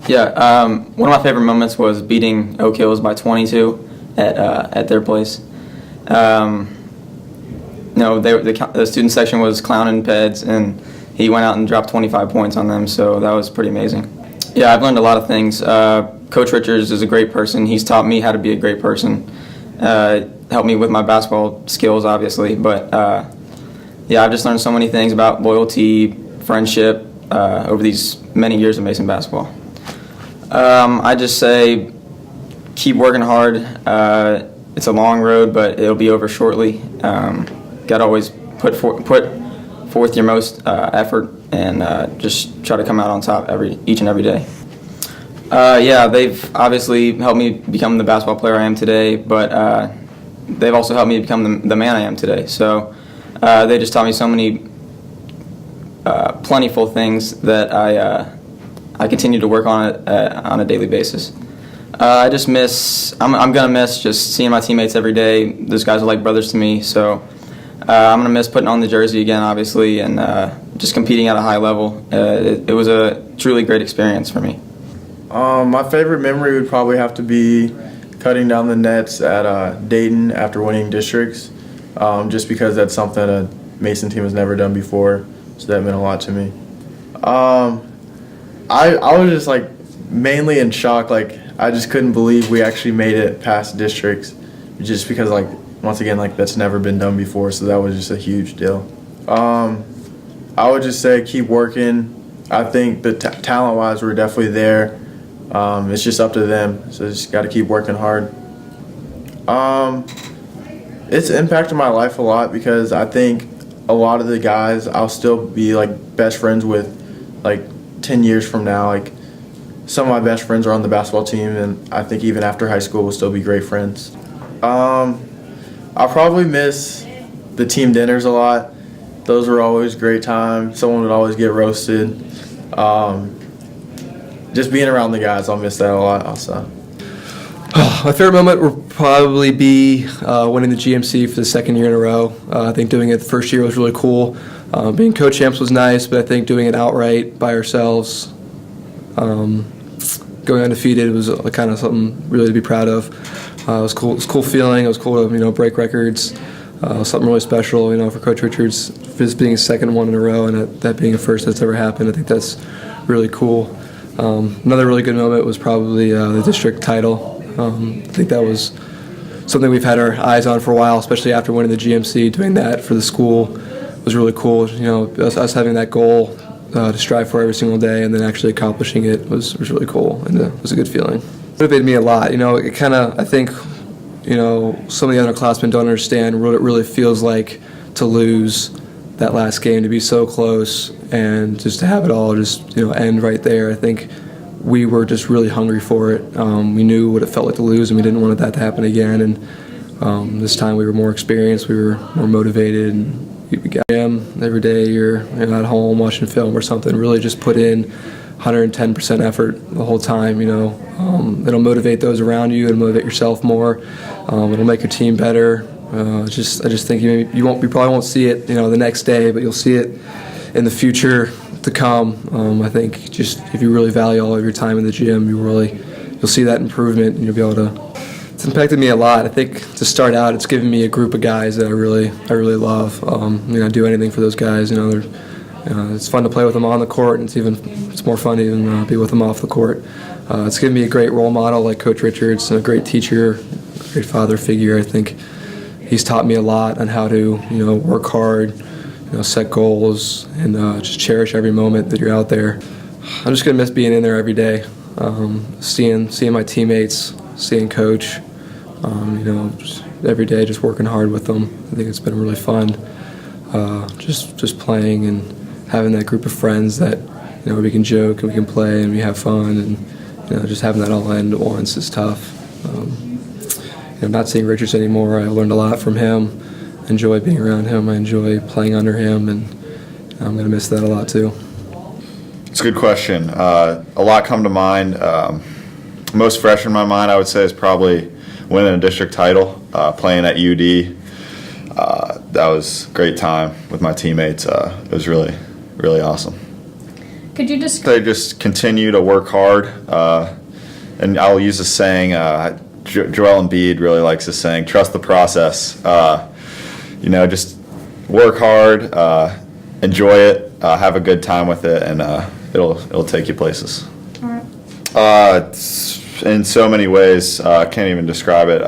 Yeah, one of my favorite moments was beating Oak Hills by 22 at their place. No, the student section was clowning Peds, and he went out and dropped 25 points on them, so that was pretty amazing. Yeah, I've learned a lot of things. Coach Richards is a great person. He's taught me how to be a great person. Helped me with my basketball skills, obviously, but yeah, I've just learned so many things about loyalty, friendship over these many years of Mason basketball. I just say keep working hard. It's a long road, but it'll be over shortly. Got to always put forth your most effort and just try to come out on top each and every day. Yeah, they've obviously helped me become the basketball player I am today, but they've also helped me become the man I am today. So they just taught me so many plentiful things that I continue to work on a daily basis. I just miss. I'm gonna miss just seeing my teammates every day. Those guys are like brothers to me. So I'm gonna miss putting on the jersey again, obviously, and just competing at a high level. It was a truly great experience for me. My favorite memory would probably have to be cutting down the nets at Dayton after winning districts, just because that's something a Mason team has never done before. So that meant a lot to me. I was just like mainly in shock. Like I just couldn't believe we actually made it past districts, just because like once again like that's never been done before. So that was just a huge deal. I would just say keep working. I think the talent-wise we're definitely there. It's just up to them. So just got to keep working hard. It's impacted my life a lot because I think a lot of the guys I'll still be like best friends with like 10 years from now. Like some of my best friends are on the basketball team, and I think even after high school we'll still be great friends. I'll probably miss the team dinners a lot. Those were always a great time. Someone would always get roasted. Just being around the guys, I'll miss that a lot also. My favorite moment will probably be winning the GMC for the second year in a row. I think doing it the first year was really cool. Being co-champs was nice, but I think doing it outright by ourselves, going undefeated was kind of something really to be proud of. It was cool. It was a cool feeling. It was cool to break records. Something really special, for Coach Richards, for this being his second one in a row and that being a first that's ever happened. I think that's really cool. Another really good moment was probably the district title. I think that was something we've had our eyes on for a while, especially after winning the GMC. Doing that for the school was really cool. Us having that goal to strive for every single day and then actually accomplishing it was really cool, and it was a good feeling. It motivated me a lot. It kind of, I think, some of the underclassmen don't understand what it really feels like to lose that last game, to be so close and just to have it all just end right there. I think we were just really hungry for it. We knew what it felt like to lose, and we didn't want that to happen again. And this time we were more experienced, we were more motivated, and we got gym every day. You're at home watching film or something. Really just put in 110% effort the whole time. It'll motivate those around you. It'll motivate yourself more. It'll make your team better. I just think you probably won't see it the next day, but you'll see it in the future to come. I think just if you really value all of your time in the gym, you'll see that improvement, and you'll be able to. It's impacted me a lot. I think to start out, it's given me a group of guys that I really love. I do anything for those guys. It's fun to play with them on the court, and it's more fun to even be with them off the court. It's given me a great role model like Coach Richards, and a great teacher, a great father figure. I think he's taught me a lot on how to work hard, set goals, and just cherish every moment that you're out there. I'm just gonna miss being in there every day, seeing my teammates, seeing Coach, just every day, just working hard with them. I think it's been really fun, just playing and having that group of friends that we can joke and we can play and we have fun, and just having that all end at once is tough. Not seeing Richards anymore, I learned a lot from him. I enjoy being around him. I enjoy playing under him, and I'm going to miss that a lot too. It's a good question. A lot come to mind. Most fresh in my mind, I would say, is probably winning a district title, playing at UD. That was a great time with my teammates. It was really, really awesome. Could you just They just continue to work hard, and I'll use a saying. Joel Embiid really likes this saying: "Trust the process." Just work hard, enjoy it, have a good time with it, and it'll take you places. all right. In so many ways, I can't even describe it.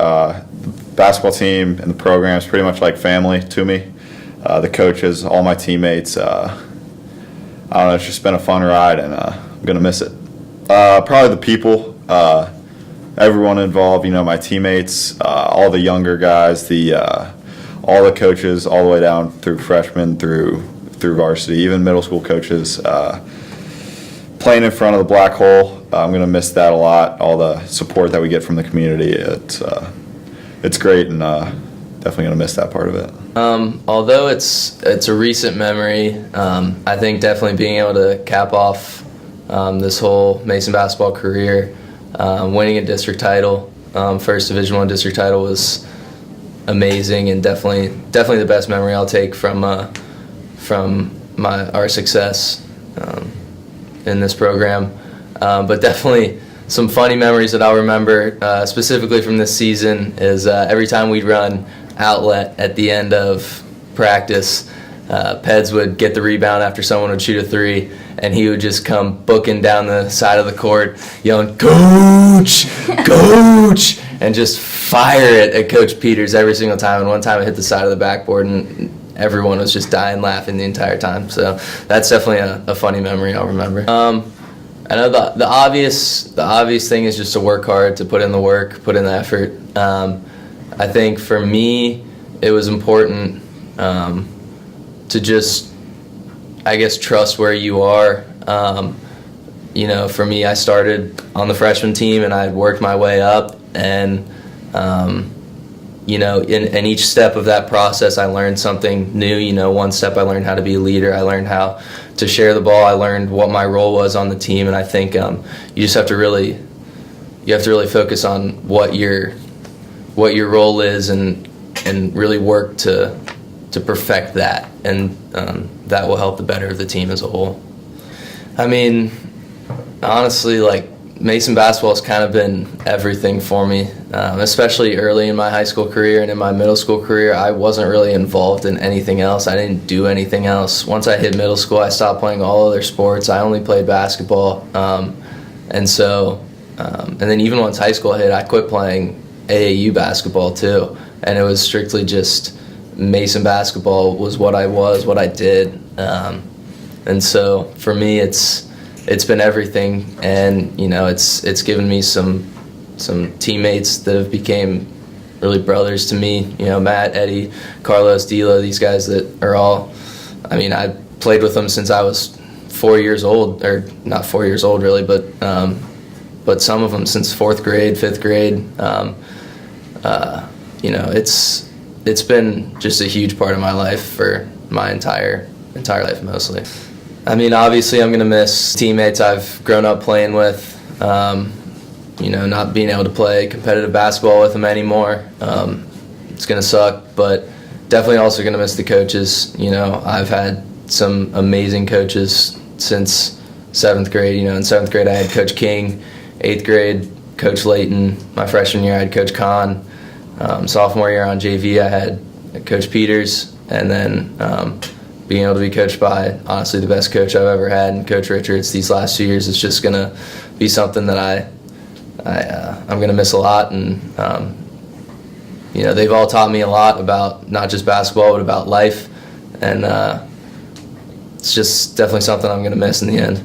Basketball team and the program is pretty much like family to me. The coaches, all my teammates. I don't know. It's just been a fun ride, and I'm gonna miss it. Probably the people, everyone involved. My teammates, all the younger guys, all the coaches, all the way down through freshmen, through varsity, even middle school coaches. Playing in front of the black hole, I'm gonna miss that a lot. All the support that we get from the community, it's great, and definitely gonna miss that part of it. Although it's a recent memory, I think definitely being able to cap off this whole Mason basketball career, winning a district title, first Division I district title, was amazing, and definitely the best memory I'll take from our success in this program. But definitely some funny memories that I'll remember specifically from this season is every time we'd run outlet at the end of practice, Peds would get the rebound after someone would shoot a three, and he would just come booking down the side of the court yelling, "Coach! Coach!" and just fire it at Coach Peters every single time. And one time it hit the side of the backboard, and everyone was just dying laughing the entire time. So that's definitely a funny memory I'll remember. I know the obvious thing is just to work hard, to put in the work, put in the effort. I think for me, it was important to just, I guess, trust where you are. For me, I started on the freshman team, and I had worked my way up, and in each step of that process, I learned something new. One step I learned how to be a leader. I learned how to share the ball. I learned what my role was on the team, and I think you just have to really focus on what your role is, and really work to perfect that, and that will help the better of the team as a whole. I mean, honestly, Mason basketball has kind of been everything for me, especially early in my high school career and in my middle school career. I wasn't really involved in anything else. I didn't do anything else. Once I hit middle school, I stopped playing all other sports. I only played basketball. And then even once high school hit, I quit playing AAU basketball too. And it was strictly just Mason basketball was what I was, what I did. And so for me, it's been everything, and it's given me some teammates that have became really brothers to me. Matt, Eddie, Carlos, D'Lo, these guys that are all. I mean, I played with them since I was 4 years old, or not 4 years old really, but some of them since 4th grade, 5th grade. It's been just a huge part of my life for my entire life mostly. I mean, obviously, I'm going to miss teammates I've grown up playing with, not being able to play competitive basketball with them anymore. It's going to suck, but definitely also going to miss the coaches. I've had some amazing coaches since 7th grade. In 7th grade, I had Coach King. 8th grade, Coach Layton. My freshman year, I had Coach Kahn. Sophomore year on JV, I had Coach Peters. And then being able to be coached by, honestly, the best coach I've ever had, and Coach Richards these last 2 years, is just going to be something that I'm going to miss a lot. And, they've all taught me a lot about not just basketball, but about life. And it's just definitely something I'm going to miss in the end.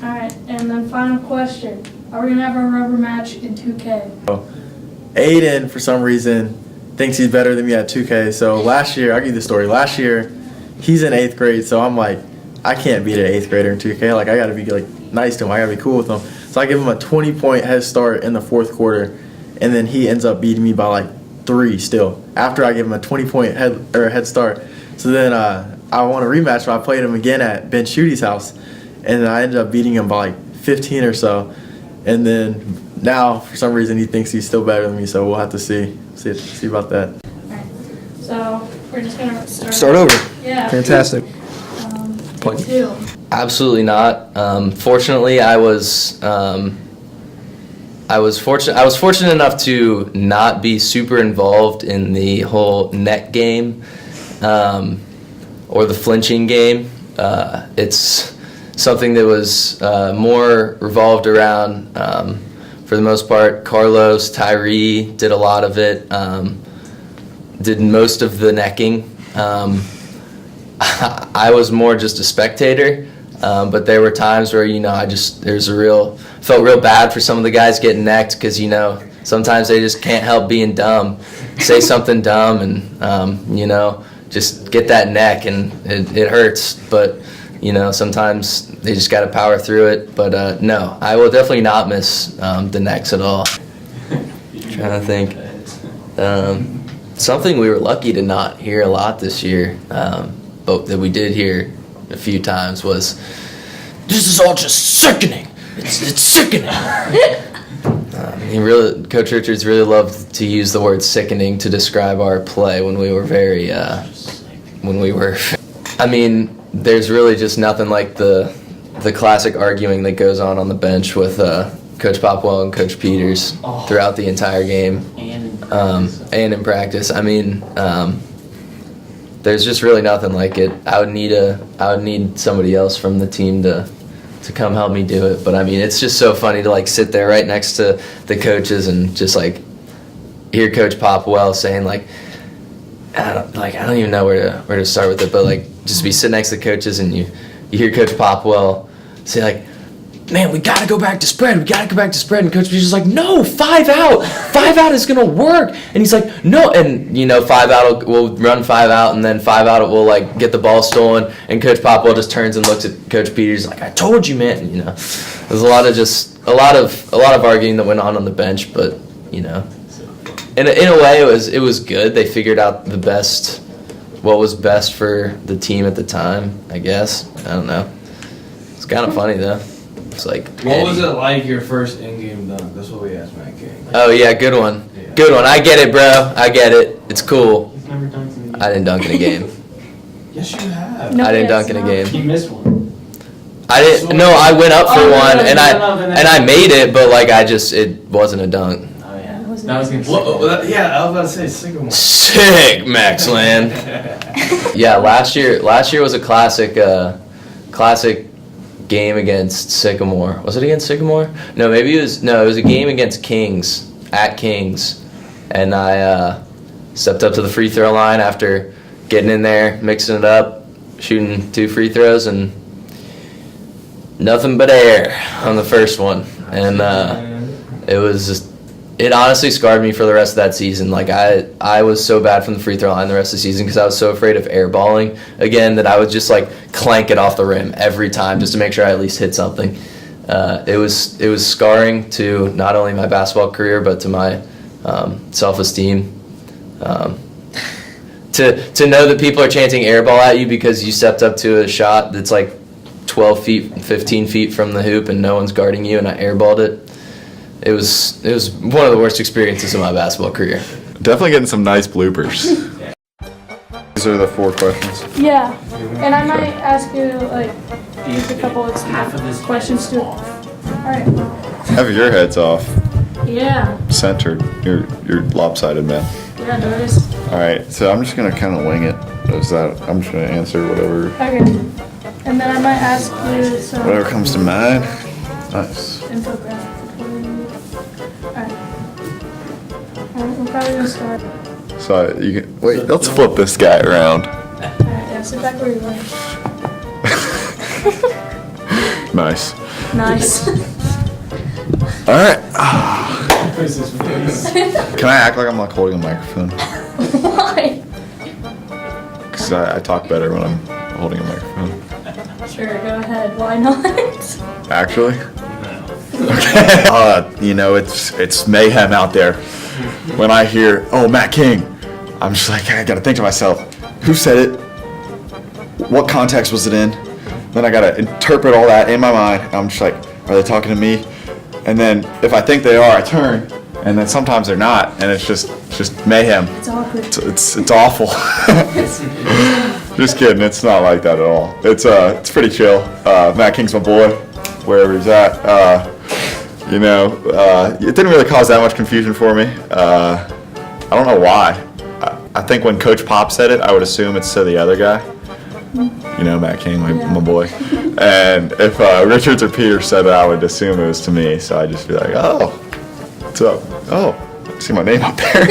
All right, and then final question. Are we going to have a rubber match in 2K? Ayden, for some reason, thinks he's better than me at 2K. So last year, I'll give you the story. Last year, he's in 8th grade, so I'm like, I can't beat an 8th grader in 2K. I got to be nice to him. I got to be cool with him. So I give him a 20-point head start in the 4th quarter, and then he ends up beating me by 3 still. After I give him a 20-point head start. So then I want a rematch, so I played him again at Ben Schuette's house, and then I ended up beating him by 15 or so. And then now, for some reason, he thinks he's still better than me, so we'll have to see about that. All right, so we're just going to Start over. Yeah. Fantastic. point? Two. Absolutely not. Fortunately, I was fortunate enough to not be super involved in the whole net game or the flinching game. It's something that was more revolved around, for the most part, Carlos, Tyree did a lot of it, did most of the necking. I was more just a spectator, but there were times where, felt real bad for some of the guys getting necked because, sometimes they just can't help being dumb, say something dumb and, just get that neck and it hurts, but, sometimes they just got to power through it. But no, I will definitely not miss the necks at all. Trying to think. Something we were lucky to not hear a lot this year, but that we did hear a few times was, "This is all just sickening. It's sickening." Coach Richards really loved to use the word "sickening" to describe our play when we were I mean, there's really just nothing like the classic arguing that goes on the bench with Coach Popwell and Coach Peters throughout the entire game and in practice. I mean, there's just really nothing like it. I would need somebody else from the team to come help me do it. But I mean, it's just so funny to sit there right next to the coaches and just hear Coach Popwell saying I don't even know where to start with it, but just be sitting next to the coaches and you hear Coach Popwell say "Man, we got to go back to spread. We got to go back to spread." And Coach Peters is "No, 5 out. 5 out is going to work." And he's "No." And, 5 out, we'll run 5 out, and then 5 out, we'll, get the ball stolen. And Coach Popwell just turns and looks at Coach Peters "I told you, man." And, there's a lot of arguing that went on the bench, but, in a way, it was good. They figured out what was best for the team at the time, I guess. I don't know. It's kind of funny, though. It's what was it like your first in-game dunk? That's what we asked Matt King. Oh, yeah, good one. Yeah. Good one. I get it, bro. I get it. It's cool. You've never dunked in a game. I didn't dunk in a game. Yes, you have. No, I didn't yes, dunk in a no. game. You missed one. I didn't. No, I went up for Oh, no, one, no, and no, I made it, but it wasn't a dunk. Oh, yeah. That wasn't That was gonna yeah, I was about to say Sycamore. Sick, Max Land. Yeah, last year was a classic game against Sycamore. Was it against Sycamore? No, it was a game against Kings, at Kings. And I stepped up to the free throw line after getting in there, mixing it up, shooting 2 free throws, and nothing but air on the first one. And it honestly scarred me for the rest of that season. I was so bad from the free throw line the rest of the season because I was so afraid of airballing again that I would just clank it off the rim every time just to make sure I at least hit something. It was scarring to not only my basketball career but to my self-esteem. To know that people are chanting airball at you because you stepped up to a shot that's 12 feet, 15 feet from the hoop and no one's guarding you and I airballed it. It was one of the worst experiences of my basketball career. Definitely getting some nice bloopers. These are the 4 questions. Yeah, and I might ask you just a couple of questions too. All right. Have your heads off. Yeah. Centered. You're lopsided, man. Yeah, notice. All right, so I'm just gonna kind of wing it. I'm just gonna answer whatever Okay. And then I might ask you some comes to mind. Nice. infographic. Alright. We're probably gonna start. So you can wait. Let's flip this guy around. Alright, yeah, sit back where you're going. Nice. Nice. All right. Can I act like I'm holding a microphone? Why? Because I talk better when I'm holding a microphone. Sure, go ahead. Why not? Actually? Okay. It's mayhem out there. When I hear, "Oh, Matt King," I'm just I gotta think to myself, who said it? What context was it in? Then I gotta interpret all that in my mind. I'm just are they talking to me? And then if I think they are, I turn, and then sometimes they're not, and it's just mayhem. It's awkward. It's awful. Just kidding. It's not like that at all. It's pretty chill. Matt King's my boy, wherever he's at. It didn't really cause that much confusion for me. I don't know why. I think when Coach Pop said it, I would assume it's to the other guy. Matt King, my boy. And if Richards or Peter said it, I would assume it was to me. So I'd just be like, oh, what's up? Oh, I see my name up there.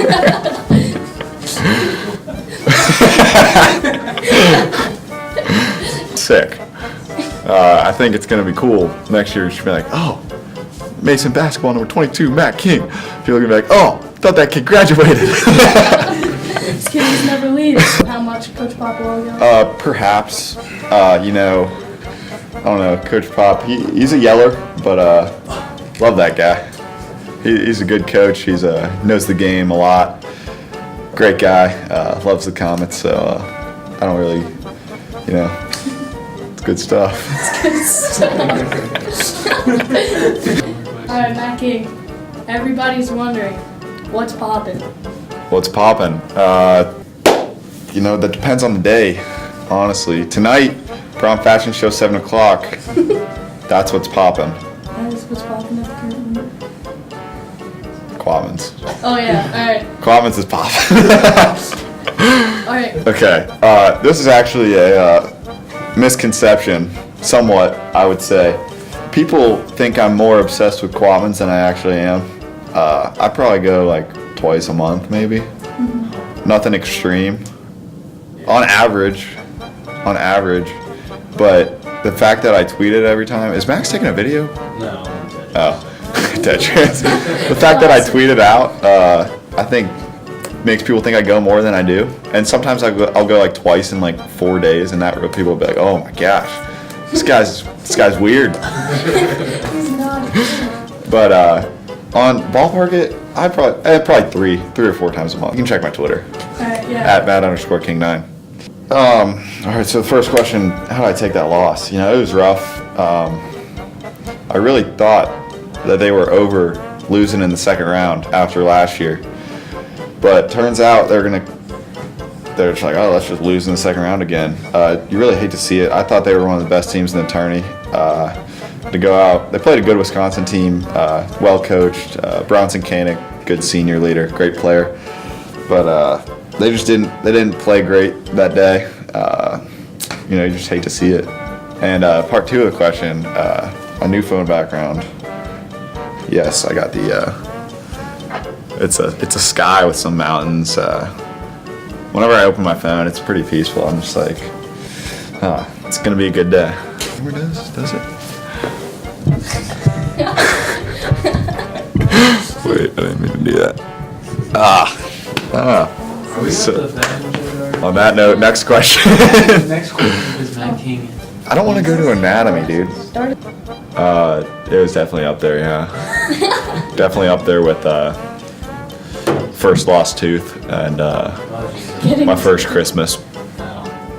Sick. I think it's going to be cool. Next year, you should be like, oh, Mason basketball number 22, Matt King. People are going to be like, oh, thought that kid graduated. This kid was never leave. How much Coach Pop will go? Perhaps. I don't know, Coach Pop, he's a yeller, but love that guy. He's a good coach. He's knows the game a lot. Great guy. Loves the Comets, so I don't really, it's good stuff. All right, Matt King. Everybody's wondering, what's poppin'? What's poppin'? That depends on the day, honestly. Tonight, Prom Fashion Show, 7 o'clock. That's what's poppin'. That is what's poppin' at the current moment. Quabbins. Oh yeah, alright. Quabbins is poppin'. Alright. Okay, this is actually a misconception, somewhat, I would say. People think I'm more obsessed with Quabbins than I actually am. I probably go like twice a month, maybe. Mm-hmm. Nothing extreme. On average. But the fact that I tweet it every time, is Max taking a video? No. Oh, dead chance. The fact that I tweet it out, I think makes people think I go more than I do. And sometimes I'll go like twice in like 4 days, and that people will be like, oh my gosh, this guy's weird. He's not. But on Ballpark it, I probably three or four times a month. You can check my Twitter. Alright, yeah. At Matt_King9. All right, so the first question, how did I take that loss? It was rough. I really thought that they were over losing in the second round after last year. But turns out they're just like, oh, let's just lose in the second round again. You really hate to see it. I thought they were one of the best teams in the tourney. To go out, they played a good Wisconsin team, well coached. Bronson Koenig, good senior leader, great player. But they didn't play great that day. You just hate to see it. And part two of the question, a new phone background. Yes, I got the. It's a sky with some mountains. Whenever I open my phone, it's pretty peaceful. I'm just like, it's gonna be a good day. Where does it? Wait, I didn't mean to do that. So, on that note, next question. Next question is Matt King. I don't want to go to anatomy, dude. It was definitely up there, yeah. Definitely up there with first lost tooth and my first Christmas.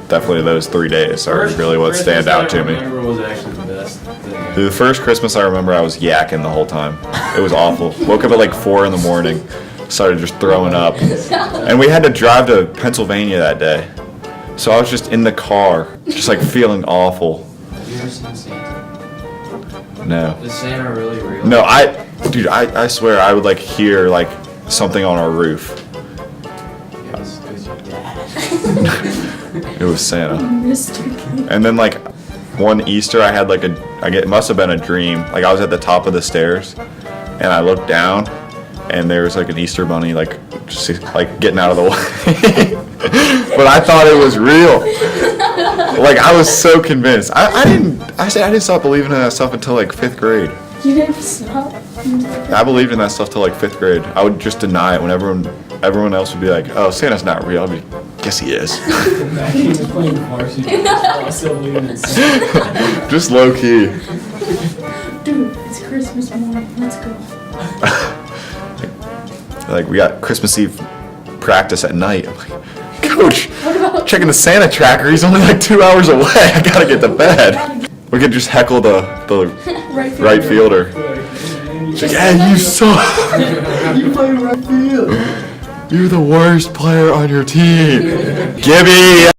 Definitely those 3 days are really what stand out to me. Was actually the best thing. Dude, the first Christmas I remember I was yakking the whole time. It was awful. Woke up at like 4 a.m. Started just throwing up. And we had to drive to Pennsylvania that day. So I was just in the car, just like feeling awful. Have you ever seen Santa? No. Is Santa really real? No, I swear I would like hear like something on our roof. It was your dad. It was Santa. Mr. King. And then like one Easter I had it must have been a dream. Like I was at the top of the stairs and I looked down and there was like an Easter bunny like just like getting out of the way. But I thought it was real. Like I was so convinced. I didn't stop believing in that stuff until like 5th grade. You didn't stop? I believed in that stuff till like 5th grade. I would just deny it when everyone else would be like, oh, Santa's not real. I'd be, guess he is. Matt King was playing varsity. Still believing in Santa. Just low key. Dude, it's Christmas morning. Let's go. Like we got Christmas Eve practice at night. I'm like, Coach, checking the Santa tracker. He's only like 2 hours away. I gotta get to bed. We could just heckle the right fielder. She's like, yeah, you suck. You play right field. You're the worst player on your team. Gibby.